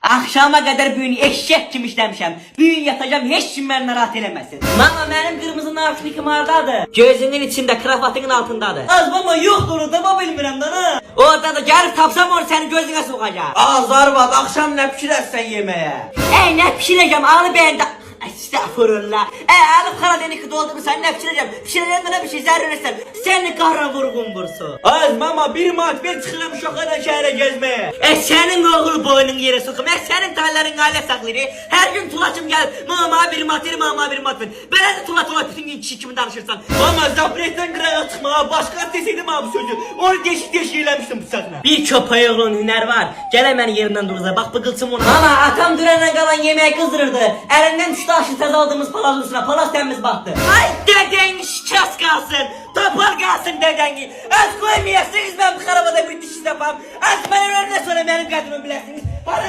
Akşama kadar büyüğünü eşek kimi işlemişim. Büyüğün yatacağım, hiç kim beni narahat eləməsin. Mama benim kırmızı naşnikim hardadır? Gözünün içinde, kravatının altındadır. Az mama yoktur orada, mama bilmirəm da ha. Orada da gelip tapsam onu senin gözüne sokacağım. Azarbat, akşam ne pişirersen yemeğe? Ne pişireceğim, ağlı beğendi. Estağfurullah. Alıp Karadeniz'i doldurmuş, sen ne pişireceğim? Pişireceğim de ne bir şey zerrüresen. Seni kahra vurgun bursu. Az mama bir mat ver çıkıyorum Şoka'dan şehre gezmeye. Senin oğul boynun yere sokum. Senin talların aile sakları. Her gün tulaçım gel. Mama bir mat ver, mama bir mat ver. Böyle de tula bütün gün kişi kimi danışırsan. Mama zapretten kıraya çıkma, başka deseydim abi sözü. Onu deşik eylemiştim bıçakla. Bir köpeği oğlun hüner var. Gel hemen yerinden durza. Bak bıkılsın onu. Mama atam dürenden kalan yemeği kızdırırdı. Elinden düştü aşı tez aldığımız palaz üstüne. Palaz temiz baktı. Ay deden şikast kalsın. Topal kalsın deden. Az koymayasınız ben bu karabada bir diş yapam. Az ben öğrenene sonra benim kadrımı bilesiniz. Para